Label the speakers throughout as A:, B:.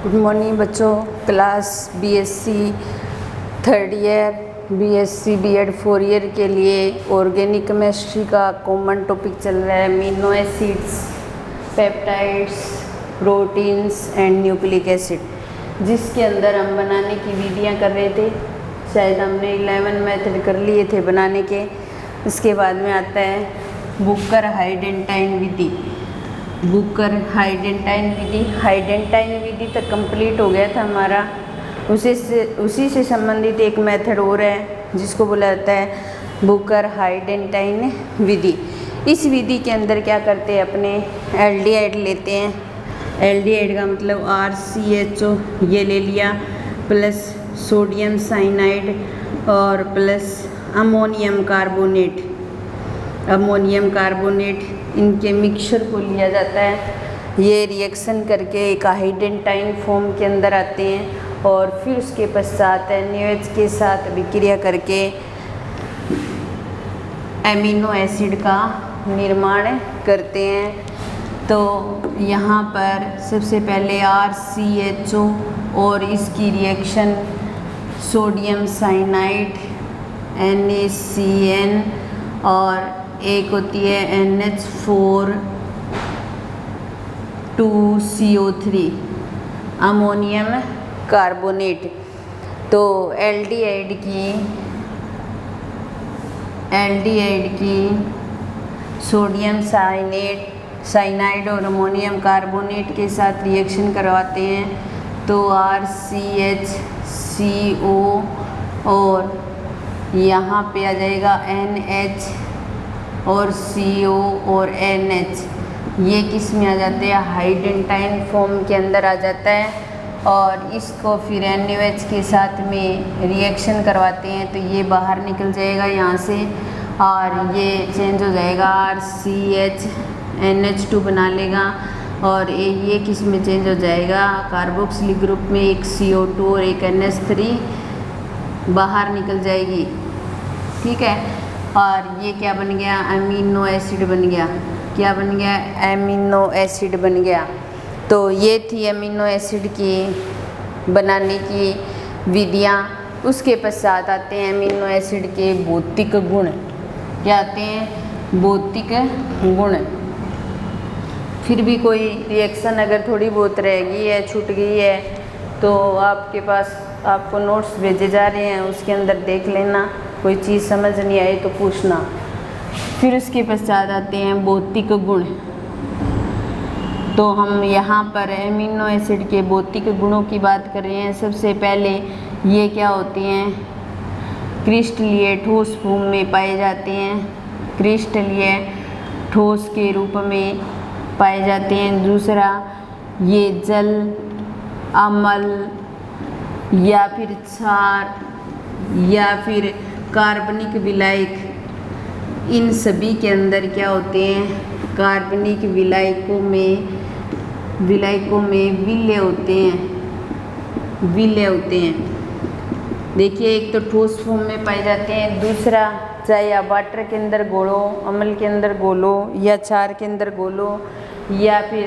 A: Good morning बच्चों। Class BSc third year, BSc BEd 4 year के लिए ऑर्गेनिक केमिस्ट्री का कॉमन टॉपिक चल रहा है amino acids, peptides, proteins and nucleic acid, जिसके अंदर हम बनाने की विधियां कर रहे थे। शायद हमने 11 मेथड कर लिए थे बनाने के। इसके बाद में आता है बुकर हाइडेंटाइन विधि। बुकर हाइडेंटाइन विधि तक कंप्लीट हो गया था हमारा। उसी से संबंधित एक मेथड और है जिसको बोला जाता है बुकर हाइडेंटाइन विधि। इस विधि के अंदर क्या करते हैं, अपने एल्डिहाइड लेते हैं। एल्डिहाइड का मतलब RCHO ये ले लिया, प्लस सोडियम साइनाइड और प्लस अमोनियम कार्बोनेट इनके मिक्सचर को लिया जाता है। ये रिएक्शन करके एक हाइडेंटाइन फॉर्म के अंदर आते हैं और फिर उसके पश्चात NaOH के साथ विक्रिया करके एमिनो एसिड का निर्माण करते हैं। तो यहाँ पर सबसे पहले RCHO और इसकी रिएक्शन सोडियम साइनाइड NaCN और एक होती है NH4 2CO3 अमोनियम कार्बोनेट। तो एल्डिहाइड की सोडियम साइनाइड और अमोनियम कार्बोनेट के साथ रिएक्शन करवाते हैं तो RCHCO और यहाँ पे आ जाएगा NH और CO और NH, ये किस में आ जाते हैं, हाइडेंटाइन फॉर्म के अंदर आ जाता है। और इसको फिर NaOH के साथ में रिएक्शन करवाते हैं तो ये बाहर निकल जाएगा यहाँ से और ये चेंज हो जाएगा, RCH NH2 बना लेगा और ये किस में चेंज हो जाएगा, कार्बोक्सिलिक ग्रुप में एक CO2 और एक NH3 बाहर निकल जाएगी। ठीक है, और ये क्या बन गया, अमीनो एसिड बन गया। क्या बन गया, एमिनो एसिड बन गया। तो ये थी अमीनो एसिड की बनाने की विधियाँ। उसके पश्चात आते हैं अमीनो एसिड के भौतिक गुण। क्या आते हैं, भौतिक गुण। फिर भी कोई रिएक्शन अगर थोड़ी बहुत रह गई है, छूट गई है, तो आपके पास आपको नोट्स भेजे जा रहे हैं, उसके अंदर देख लेना। कोई चीज़ समझ नहीं आई तो पूछना। फिर उसके पश्चात आते हैं भौतिक गुण। तो हम यहाँ पर एमिनो एसिड के भौतिक गुणों की बात कर रहे हैं। सबसे पहले ये क्या होते हैं, क्रिस्टलीय ठोस फॉर्म में पाए जाते हैं, क्रिस्टलीय ठोस के रूप में पाए जाते हैं। दूसरा, ये जल, अम्ल या फिर क्षार या फिर कार्बनिक विलायक, इन सभी के अंदर क्या होते हैं, कार्बनिक विलायकों में विलय होते हैं। देखिए, एक तो ठोस फॉर्म में पाए जाते हैं। दूसरा, चाहे आप वाटर के अंदर घोलो, अम्ल के अंदर घोलो या क्षार के अंदर घोलो, या फिर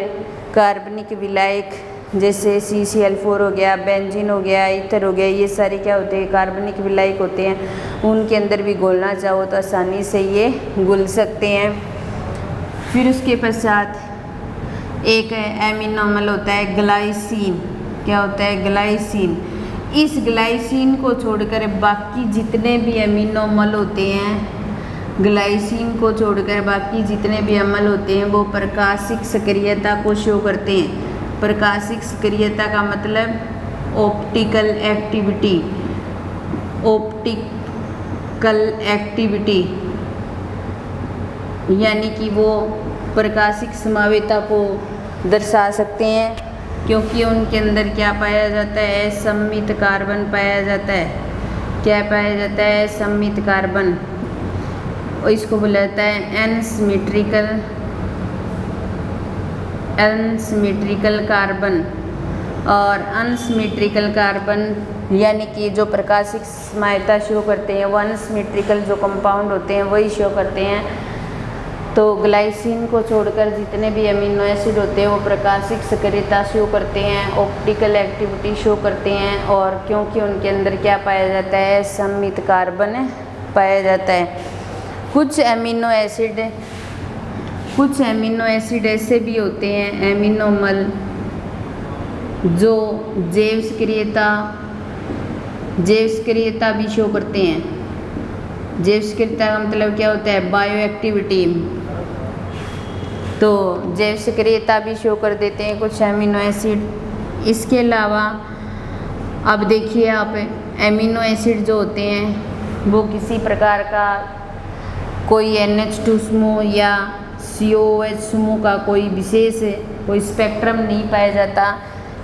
A: कार्बनिक विलायक जैसे CCl4 हो गया, बेंजीन हो गया, ईथर हो गया, ये सारे क्या होते हैं, कार्बनिक विलायक होते हैं। उनके अंदर भी घोलना चाहो तो आसानी से ये घुल सकते हैं। फिर उसके पश्चात एक एमिनो अम्ल होता है ग्लाइसिन। क्या होता है, ग्लाइसिन। इस ग्लाइसिन को छोड़कर बाकी जितने भी अमीनो अम्ल होते हैं, ग्लाइसिन को छोड़कर बाकी जितने भी अम्ल होते हैं वो प्रकाशिक सक्रियता को शो करते हैं। प्रकाशिक सक्रियता का मतलब ऑप्टिकल एक्टिविटी, यानी कि वो प्रकाशिक संभाव्यता को दर्शा सकते हैं, क्योंकि उनके अंदर क्या पाया जाता है, सममित कार्बन पाया जाता है। क्या पाया जाता है, सममित कार्बन, और इसको बोला जाता है अनसिमेट्रिकल कार्बन। और अनसिमेट्रिकल कार्बन यानी कि जो प्रकाशिक समायता शो करते हैं वो अनसिमेट्रिकल जो कंपाउंड होते हैं वही शो करते हैं। तो ग्लाइसिन को छोड़कर जितने भी अमीनो एसिड होते हैं वो प्रकाशिक सक्रियता शो करते हैं, ऑप्टिकल एक्टिविटी शो करते हैं, और क्योंकि उनके अंदर क्या पाया जाता है, सममित कार्बन पाया जाता है। कुछ अमीनो एसिड ऐसे भी होते हैं एमिनोमल जो जैव सक्रियता भी शो करते हैं। जैव सक्रियता का मतलब क्या होता है, बायो एक्टिविटी। तो जैव सक्रियता भी शो कर देते हैं कुछ अमीनो एसिड। इसके अलावा अब देखिए आप, अमीनो एसिड जो होते हैं वो किसी प्रकार का कोई NH2 समूह या COOH समूह का कोई विशेष कोई स्पेक्ट्रम नहीं पाया जाता,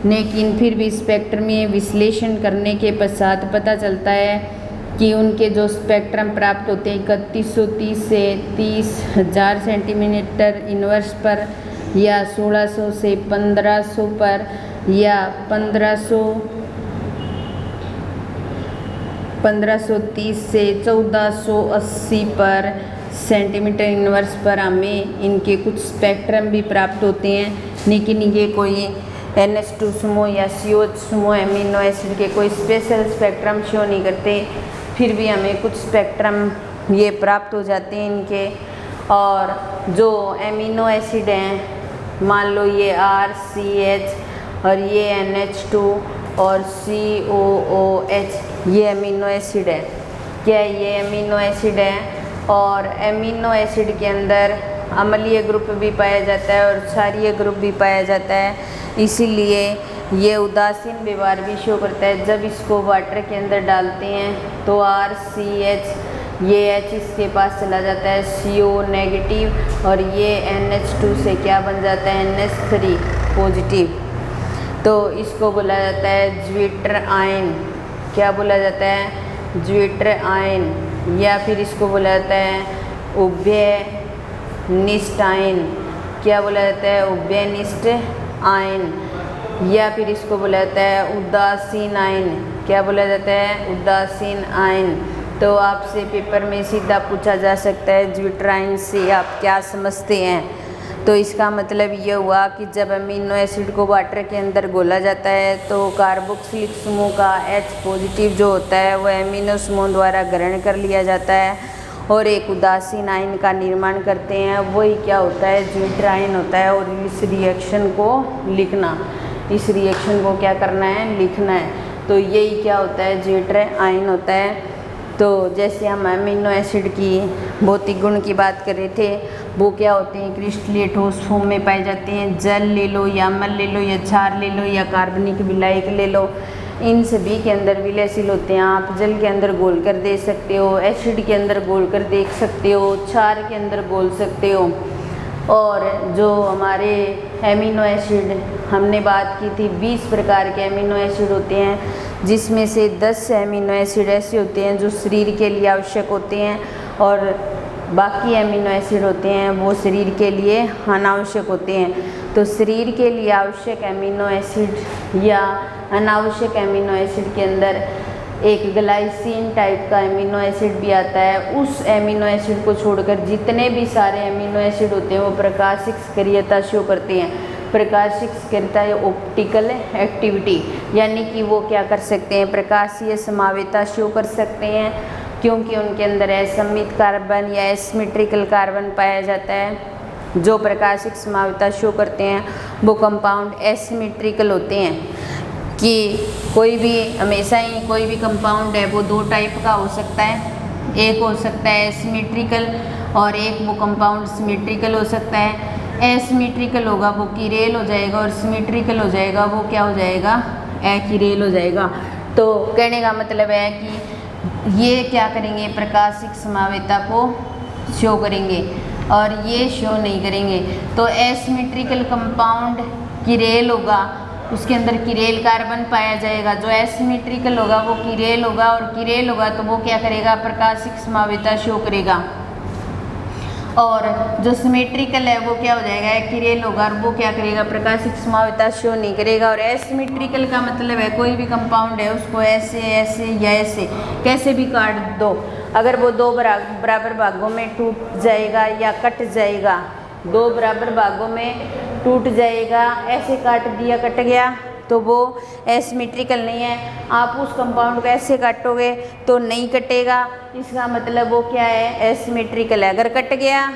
A: लेकिन फिर भी स्पेक्ट्रमीय विश्लेषण करने के पश्चात पता चलता है कि उनके जो स्पेक्ट्रम प्राप्त होते हैं 3130 से 30,000 सेंटीमीटर इनवर्स पर, या 1600 से 1500 पर, या 1530 से 1480 पर सेंटीमीटर इनवर्स पर हमें इनके कुछ स्पेक्ट्रम भी प्राप्त होते हैं, लेकिन ये कोई NH2 समूह या COOH समूह अमीनो एसिड के कोई स्पेशल स्पेक्ट्रम शो नहीं करते। फिर भी हमें कुछ स्पेक्ट्रम ये प्राप्त हो जाते हैं इनके। और जो अमीनो एसिड हैं, मान लो ये RCH और ये NH2 और COOH, ये अमीनो एसिड है। क्या ये अमीनो एसिड है? और अमीनो एसिड के अंदर अम्लीय ग्रुप भी पाया जाता है और क्षारीय ग्रुप भी पाया जाता है, इसीलिए ये उदासीन व्यवहार भी शो करता है। जब इसको वाटर के अंदर डालते हैं तो RCH, ये H इसके पास चला जाता है, CO नेगेटिव, और ये NH2 से क्या बन जाता है, NH3 पॉजिटिव। तो इसको बोला जाता है ज्विटर आयन। क्या बोला जाता है, ज्विटर आयन। या फिर इसको बोला जाता है उभयनिष्ठ आयन। क्या बोला जाता है, उभयनिष्ठ आयन। या फिर इसको बोला जाता है उदासीन आयन। क्या बोला जाता है, उदासीन आयन। तो आपसे पेपर में सीधा पूछा जा सकता है ज्विटर आयन से आप क्या समझते हैं। तो इसका मतलब ये हुआ कि जब अमीनो एसिड को वाटर के अंदर घोला जाता है तो कार्बोक्सिलिक समूह का H पॉजिटिव जो होता है वह अमीनो समूह द्वारा ग्रहण कर लिया जाता है और एक उदासीन आयन का निर्माण करते हैं। वही क्या होता है, ज्विटर आयन होता है। और इस रिएक्शन को लिखना, इस रिएक्शन को क्या करना है, लिखना है। तो यही क्या होता है, ज्विटर आयन होता है। तो जैसे हम अमीनो एसिड की भौतिक गुण की बात कर रहे थे, वो क्या होते हैं, क्रिस्टलीय ठोस फॉर्म में पाए जाते हैं। जल ले लो या अम्ल ले लो या क्षार ले लो या कार्बनिक विलायक ले लो, इन सभी के अंदर विलयशील होते हैं। आप जल के अंदर घोल कर दे सकते हो, एसिड के अंदर घोल कर देख सकते हो, क्षार के अंदर घोल सकते हो। और जो हमारे एमिनो एसिड हमने बात की थी, 20 प्रकार के एमिनो एसिड होते हैं, जिसमें से 10 एमिनो एसिड ऐसे होते हैं जो शरीर के लिए आवश्यक होते हैं और बाकी एमिनो एसिड होते हैं वो शरीर के लिए अनावश्यक होते हैं। तो शरीर के लिए आवश्यक एमिनो एसिड या अनावश्यक एमिनो एसिड के अंदर एक ग्लाइसिन टाइप का एमिनो एसिड भी आता है। उस एमिनो एसिड को छोड़कर जितने भी सारे एमिनो एसिड होते हैं वो प्रकाशिक सक्रियता शो करते हैं। प्रकाशिक सक्रियता या ऑप्टिकल एक्टिविटी, यानी कि वो क्या कर सकते हैं, प्रकाशीय समावेता शो कर सकते हैं, क्योंकि उनके अंदर असममित कार्बन या एसिमेट्रिकल कार्बन पाया जाता है। जो प्रकाशिक समावेता शो करते हैं वो कंपाउंड एसिमेट्रिकल होते हैं, कि कोई भी हमेशा ही कोई भी कंपाउंड है वो दो टाइप का हो सकता है। एक हो सकता है एसिमेट्रिकल और एक वो कंपाउंड सिमेट्रिकल हो सकता है। एसिमेट्रिकल होगा वो किरेल हो जाएगा और सिमेट्रिकल हो जाएगा वो क्या हो जाएगा, एकिरेल हो जाएगा। तो कहने का मतलब है कि ये क्या करेंगे, प्रकाशिक समावेता को शो करेंगे और ये शो नहीं करेंगे। तो एसिमेट्रिकल कंपाउंड किरेल होगा, उसके अंदर किरेल कार्बन पाया जाएगा। जो एसिमेट्रिकल होगा वो किरेल होगा और किरेल होगा तो वो क्या करेगा, प्रकाशिक समावेता शो करेगा। और जो सिमेट्रिकल है वो क्या हो जाएगा, किरेल होगा और वो क्या करेगा, प्रकाशिक समावेता शो नहीं करेगा। और एसिमेट्रिकल का मतलब है कोई भी कंपाउंड है उसको ऐसे ऐसे या ऐसे कैसे भी काट दो, अगर वो दो बराबर भागों में टूट जाएगा या कट जाएगा, दो बराबर भागों में टूट जाएगा, ऐसे काट दिया कट गया तो वो एसिमेट्रिकल नहीं है। आप उस कंपाउंड को ऐसे काटोगे तो नहीं कटेगा, इसका मतलब वो क्या है, एसिमेट्रिकल है। अगर कट गया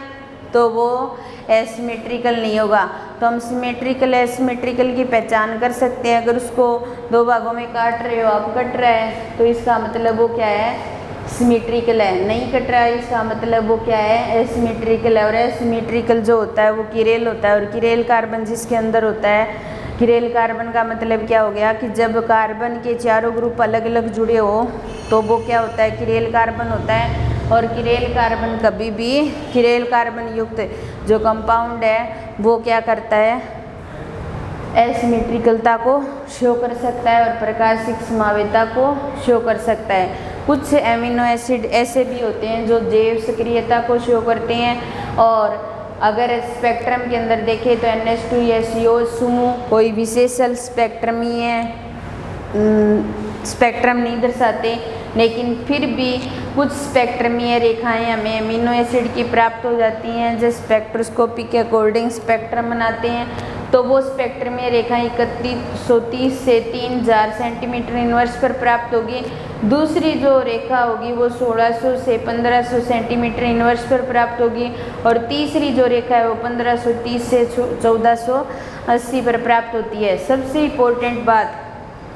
A: तो वो एसिमेट्रिकल नहीं होगा। तो हम सिमेट्रिकल एसिमेट्रिकल की पहचान कर सकते हैं। अगर उसको दो भागों में काट रहे हो आप, कट रहा है, तो इसका मतलब वो क्या है, सिमेट्रिकल है। नहीं कट रहा है, इसका मतलब वो क्या है, एसिमेट्रिकल है। और एसिमेट्रिकल जो होता है वो किरेल होता है, और किरेल कार्बन जिसके अंदर होता है, किरेल कार्बन का मतलब क्या हो गया कि जब कार्बन के चारों ग्रुप अलग अलग जुड़े हो तो वो क्या होता है, किरेल कार्बन होता है। और किरेल कार्बन कभी भी, किरेल कार्बन युक्त जो कंपाउंड है वो क्या करता है, एसिमेट्रिकलता को शो कर सकता है और प्रकाशिक समावेता को शो कर सकता है। कुछ एमिनो एसिड ऐसे भी होते हैं जो जैव सक्रियता को शो करते हैं। और अगर स्पेक्ट्रम के अंदर देखें तो NH2 या CO समूह कोई विशेषल स्पेक्ट्रम ही है, स्पेक्ट्रम नहीं दर्शाते, लेकिन फिर भी कुछ स्पेक्ट्रमीय रेखाएं हमें अमीनो एसिड की प्राप्त हो जाती हैं। जो स्पेक्ट्रोस्कोपी के अकॉर्डिंग स्पेक्ट्रम बनाते हैं तो वो स्पेक्ट्रमीय रेखाएं 3130 से 3000 सेंटीमीटर इनवर्स पर प्राप्त होगी। दूसरी जो रेखा होगी वो 1600 से 1500 सेंटीमीटर इनवर्स पर प्राप्त होगी। और तीसरी जो रेखा है वो 1530 से 1480 पर प्राप्त होती है। सबसे इम्पोर्टेंट बात,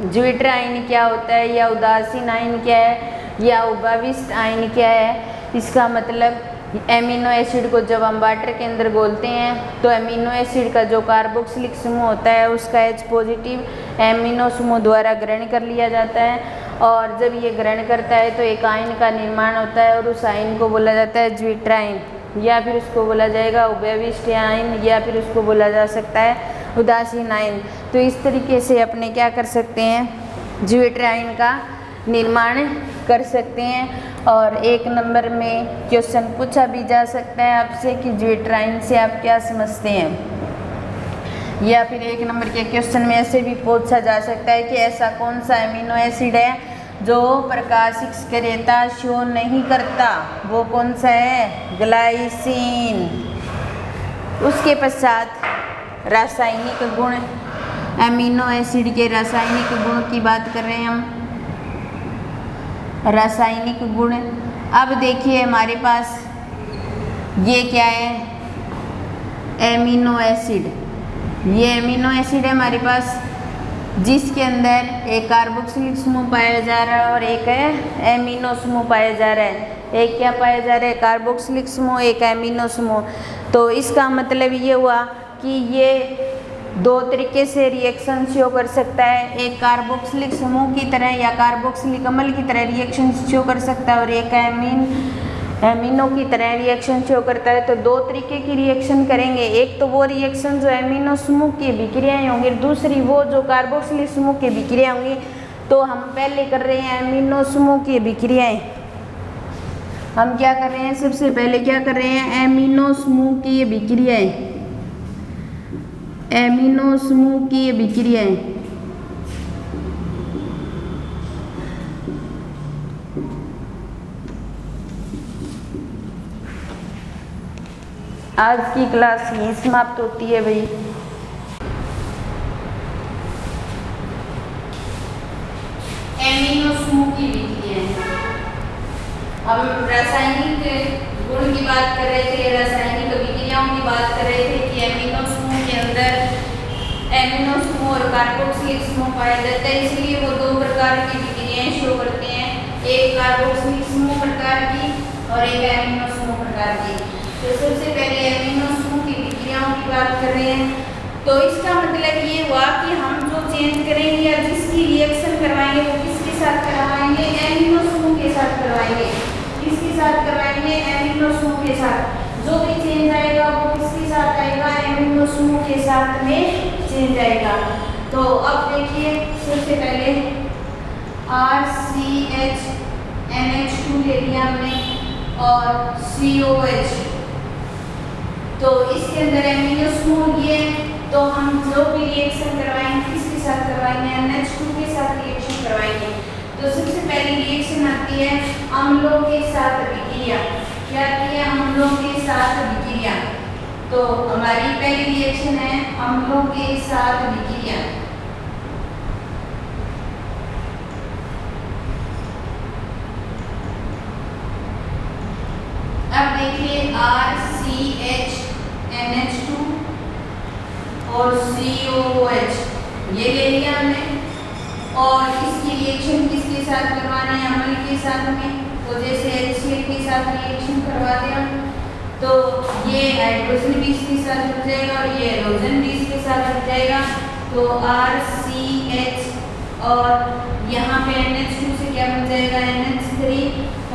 A: ज्विटर आयन क्या होता है या उदासीन आयन क्या है या उभाविष्ट आयन क्या है, इसका मतलब एमिनो एसिड को जब हम वाटर के अंदर घोलते हैं तो एमिनो एसिड का जो कार्बोक्सिलिक समूह होता है उसका H पॉजिटिव एमिनो समूह द्वारा ग्रहण कर लिया जाता है। और जब ये ग्रहण करता है तो एक आयन का निर्माण होता है और उस आयन को बोला जाता है ज्विटर आयन, या फिर उसको बोला जाएगा उभयविष्ट आयन, या फिर उसको बोला जा सकता है उदासीन आयन। तो इस तरीके से अपने क्या कर सकते हैं, ज्विटर आयन का निर्माण कर सकते हैं। और एक नंबर में क्वेश्चन पूछा भी जा सकता है आपसे कि ज्विटर आयन से आप क्या समझते हैं, या फिर एक नंबर के क्वेश्चन में ऐसे भी पूछा जा सकता है कि ऐसा कौन सा एमिनो एसिड है जो प्रकाशिक सक्रियता शो नहीं करता, वो कौन सा है, ग्लाइसिन। उसके पश्चात रासायनिक गुण, एमिनो एसिड के रासायनिक गुण की बात कर रहे हैं हम, रासायनिक गुण। अब देखिए हमारे पास ये क्या है, एमिनो एसिड। ये एमिनो एसिड है हमारे पास जिसके अंदर एक कार्बोक्सिलिक समूह पाया जा रहा है और एक है एमिनो समूह पाया जा रहा है। एक क्या पाया जा रहा है, कार्बोक्सिलिक समूह, एक एमिनो समूह। तो इसका मतलब ये हुआ कि ये दो तरीके से रिएक्शन शो कर सकता है, एक कार्बोक्सिलिक समूह की तरह या कार्बोक्सिलिक अम्ल की तरह रिएक्शन शो कर सकता है और एक एमिनो की तरह रिएक्शन शो करता है। तो दो तरीके की रिएक्शन करेंगे, एक तो वो रिएक्शन जो एमिनो समूह की अभिक्रियाएं होंगी, दूसरी वो जो कार्बोक्सिलिक समूह की अभिक्रिया होंगी। तो हम पहले कर रहे हैं एमिनो समूह की अभिक्रियाएं। हम क्या कर रहे हैं, सबसे पहले क्या कर रहे हैं, एमिनो समूह की अभिक्रियाएं, एमिनो समूह की अभिक्रियाएं। आज की क्लास यहीं समाप्त होती है भाई। एमिनो समूह की अभिक्रियाएं। हम रासायनिक गुण की बात कर रहे थे, रासायनिक अभिक्रियाओं की बात कर रहे थे कि एमिनो समूह के अंदर एमिनो समूह और कार्बोक्सिलिक समूह पाया जाता है, इसलिए वो दो प्रकार की अभिक्रियाएं शो करते हैं, एक कार्बोक्सिलिक समूह प्रकार की और एक एमिनो समूह प्रकार की। तो सबसे पहले एमिनो समूह की अभिक्रियाओं की बात कर रहे हैं। तो इसका मतलब ये हुआ कि हम जो चेंज करेंगे या जिसकी रिएक्शन करवाएंगे वो किसके साथ करवाएंगे, एमिनो समूह के साथ करवाएंगे। किसके साथ करवाएंगे, एमिनो समूह के साथ। जो भी चेंज आएगा वो किसके साथ आएगा, एमिनो समूह के साथ में चेंज आएगा। तो अब देखिए सबसे पहले RCH NH2 ले लिया हमने और COH। तो इसके अंदर एमिनो समूह ये, तो हम जो भी रिएक्शन करवाएंगे किसके साथ करवाएंगे, NH2 के साथ रिएक्शन करवाएंगे। तो सबसे पहली रिएक्शन आती है अम्लों के साथ अभिक्रिया। क्या आती है? अम्लों के साथ अभिक्रिया। तो हमारी पहली रिएक्शन है अम्लों के साथ अभिक्रिया। अब देखिए RCHNH2 और COOH ये ले लिया हमने, और इसकी रिएक्शन किसके साथ करवानी है? अम्ल के साथ में। तो जैसे HCl के साथ रिएक्शन करवा दिया तो ये हाइड्रोजन भी इसके साथ जुड़ जाएगा और ये हाइड्रोजन भी इसके साथ जुड़ जाएगा। तो RCH और यहाँ पे NH2 से क्या बन जाएगा? NH3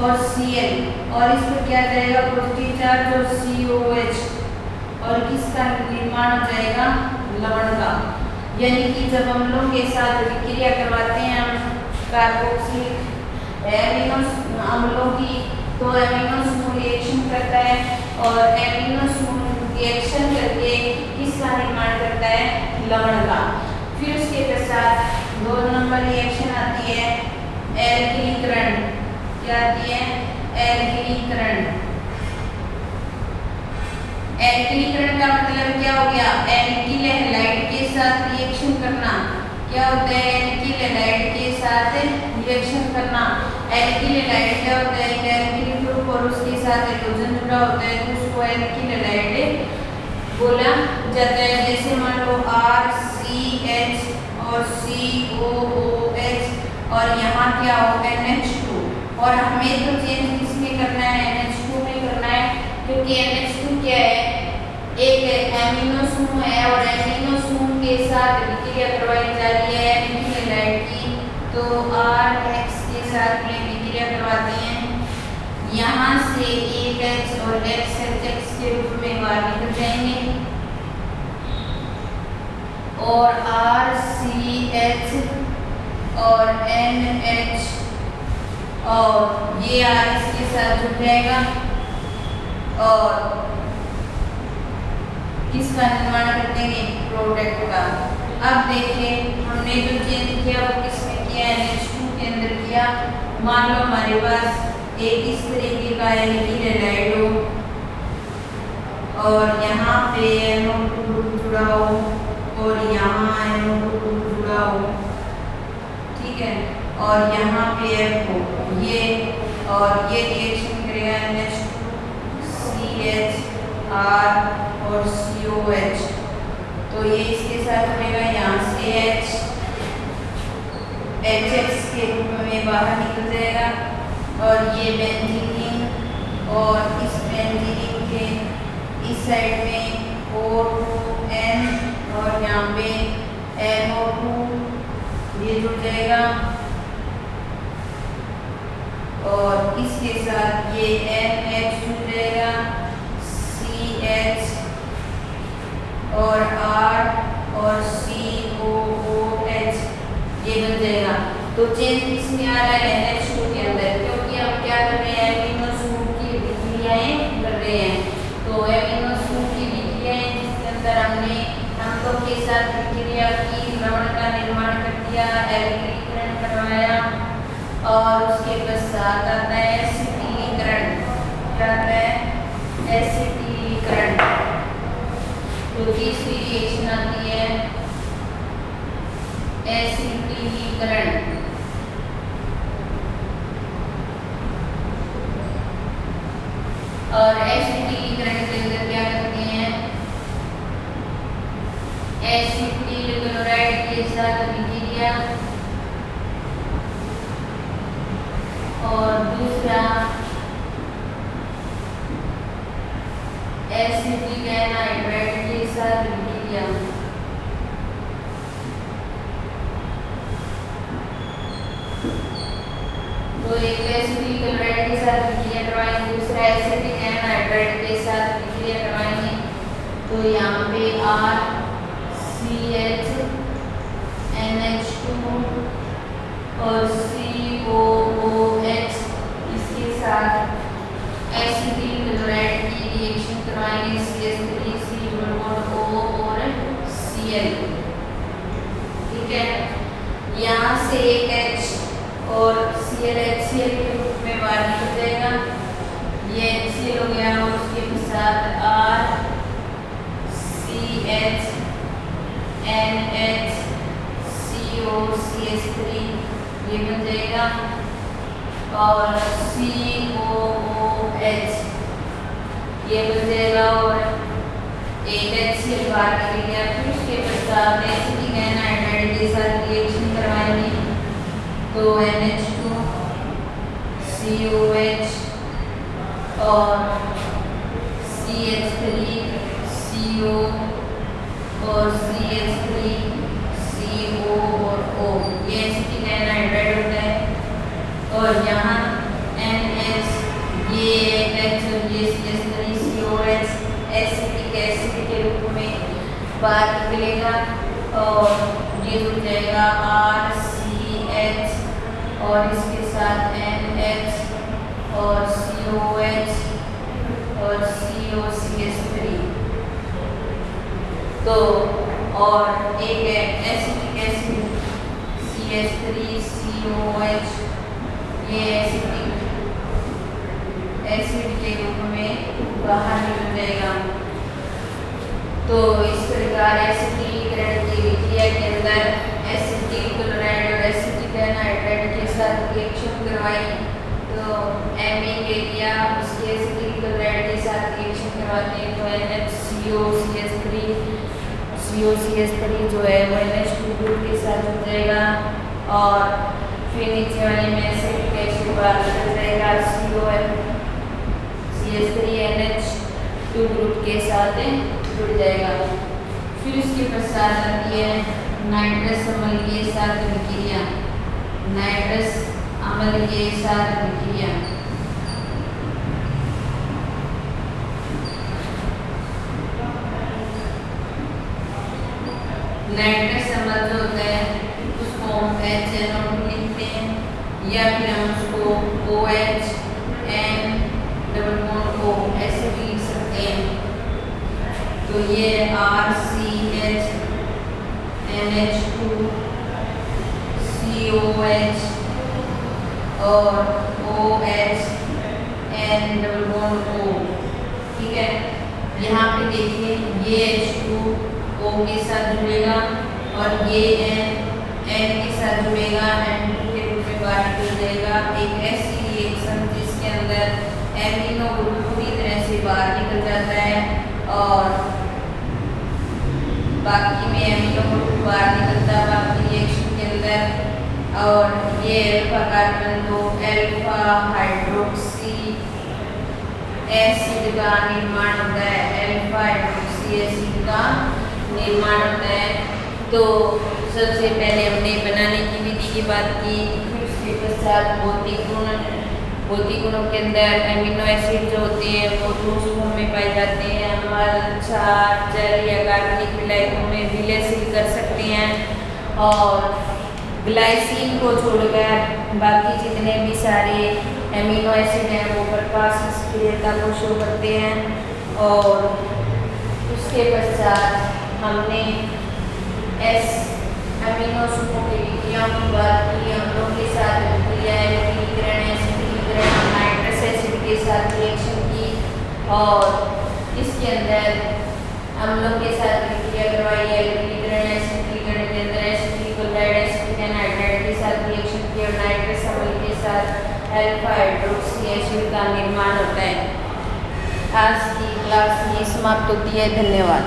A: और Cl, और इस पर क्या जाएगा? पॉजिटिव चार्ज और COH, और किसका निर्माण हो जाएगा? लवण का। यानी कि जब हम लोग के साथ विक्रिया करवाते हैं हम कार्बोक्सिलिक अम्लों की, तो एमिनो समूह रिएक्शन करता है, और एमिनो समूह रिएक्शन करके किसका निर्माण करता है? लवण का। फिर उसके पश्चात 2 नंबर रिएक्शन आती है एल्किलीकरण। क्या आती है? एल्किलीकरण। एल्किलीकरण का मतलब क्या हो गया? एल्किल हैलाइड के साथ रिएक्शन करना। क्या होता है? एल्किल हैलाइड के साथ रिएक्शन करना। एल्किल हैलाइड क्या होता है? एल्किल ग्रुप और उसके साथ हाइड्रोजन जुड़ा होता है तो उसको एल्किल हैलाइड बोला जाता है। जैसे मान लो RCH और COOH, और यहाँ क्या हो? NH2, और हमें तो चेंज किसमें करना है? NH2 में करना है, क्योंकि NH2 क्या है? एक एमिनो समूह है, और एमिनो समूह के साथ विक्रिया करवाई जा रही है एल्किल हैलाइड की। तो RH के साथ में विक्रिया करवाते हैं। यहाँ से एक H और XHX के रूप में बाहर निकल जाएंगे, और RCH और NH और ये R इसके साथ जुड़ जाएगा, और किसका निर्माण कर देंगे? प्रोडक्ट का। अब देखें हमने जो चेंज किया वो किसमें किया? NH2 के अंदर किया। मान लो हमारे पास एक इस तरीके का एल्किल हैलाइड हो, और यहाँ पे NO2 ग्रुप जुड़ा हो, और यहाँ NO2 ग्रुप जुड़ा हो, ठीक है, और यहाँ पे F हो ये, और ये रिएक्शन करेगा NH2 CHR और COH। तो ये इसके साथ जुड़ेगा, यहाँ से H HX के रूप में बाहर निकल जाएगा, और ये बेंजीन, और इस बेंजीन के इस साइड में O2N, और यहाँ पे NO2 ये जुड़ जाएगा, और इसके साथ ये NH जुड़ जाएगा, CH और R और COOH ये बन जाएगा। तो चेंज किसमें आ रहा है? NH2 के अंदर, क्योंकि हम क्या कर रहे हैं? एमिनो समूह की विक्रियाएं कर रहे हैं। तो एमिनो समूह की विक्रियाएं जिसके अंदर हमने अम्लों के साथ विक्रिया की, लवण का निर्माण कर दिया, एल्किलीकरण करवाया, और उसके पश्चात आता है एसिटिलीकरण। क्या आता है? एसिटिलीकरण। तो तीसरी रिएक्शन आती है एसिटिलीकरण। और एसिटिलीकरण के अंदर क्या करते हैं? एसिटिल क्लोराइड के साथ विक्रिया, और दूसरा एसिटिक एनहाइड्राइड के साथ विक्रिया। तो एक एसिटिक क्लोराइड के साथ विक्रिया करवाएंगे, दूसरा एसिटिक एनहाइड्राइड के साथ विक्रिया करवाएंगे। तो यहाँ पे RCH NH2 और COOH इसके साथ एसिटिल क्लोराइड की रिएक्शन करवाएंगे, CH3COO और Cl। ठीक है, यहाँ से एक H और Cl HCl के रूप में बाहर निकल जाएगा। ये HCl हो गया और उसके साथ R CH NH CO CH3 ये बन जाएगा और COOH ये बन जाएगा और एक HCl बाहर निकल गया। फिर उसके पश्चात एसिटिक एनहाइड्राइड के साथ रिएक्शन करवाएंगे तो NH2 COH और CH3 CO और CH3 CO और O ये एसिटिक एनहाइड्राइड होता है। और यहाँ NH ये H और ये CH3 COH एसिटिक एसिड के रूप में बाहर निकलेगा और ये जुड़ जाएगा RCH और इसके साथ NH और COH और COCH3 तो और एक है एसिटिक एसिड CH3COH ये एसिड के रूप में बाहर निकल जाएगा। तो इस प्रकार एसिटिलीकरण की विक्रिया के अंदर एसिटिक क्लोराइड और एसिटिक एनहाइड्राइड के साथ रिएक्शन करवाई तो Ame ले लिया उसके एसिटिक क्लोराइड के साथ रिएक्शन करवाते हैं तो NHCOCH3 जो है वो NH2 ग्रुप के साथ जुड़ जाएगा और फिर नीचे वाले में एसिटिक एसिड बाहर निकल जाएगा CH3NH2 ग्रुप के साथ जुड़ जाएगा। फिर उसके पश्चात आती है नाइट्रस अम्ल के साथ विक्रिया। नाइट्रस अम्ल के साथ विक्रिया नाइट्रस अम्ल जो होता है उसको हम HNO लिखते हैं या फिर हम उसको OH N double bond O ऐसे भी लिख सकते हैं। तो ये RCH NH2 COH और OH N double bond O ठीक है। यहाँ पे देखिए ये H2O के साथ जुड़ेगा और ये N के साथ जुड़ेगा N2 के रूप में बाहर निकल जाएगा। एक ऐसी रिएक्शन जिसके अंदर एमिनो ग्रुप पूरी तरह से बाहर निकल जाता है और बाकी में एमिनो ग्रुप बाहर निकलता है बाकी रिएक्शन के अंदर और ये अल्फा कार्बन दो अल्फा हाइड्रोक्सी एसिड का निर्माण होता है। अल्फा हाइड्रोक्सी एसिड का निर्माण होता है। तो सबसे पहले हमने बनाने की विधि की बात की। फिर उसके पश्चात भौतिक गुणों के अंदर एमिनो एसिड जो होते हैं वो ठोस फॉर्म में पाए जाते हैं। अम्ल क्षार जल या कार्बनिक विलायकों में विलयशील कर सकते हैं और ग्लाइसिन को छोड़कर बाकी जितने भी सारे एमिनो एसिड हैं वो प्रकाश सक्रियता को शो करते हैं। और उसके पश्चात हमने एमिनो समूह की विक्रियाओं की बात की। अम्लों के साथ विक्रिया एल्कीनीकरण एसिडीकरण नाइट्रस एसिड के साथ रिएक्शन की और इसके अंदर अम्लों के साथ विक्रिया करवाई। एल्कीनीकरण एसिडीकरण के अंदर एसिटिक क्लोराइड एसिटिक एनहाइड्राइड के साथ रिएक्शन की और नाइट्रस अम्ल के साथ अल्फा हाइड्रोक्सी एसिड का निर्माण होता है। आज की क्लास ये समाप्त होती है। धन्यवाद।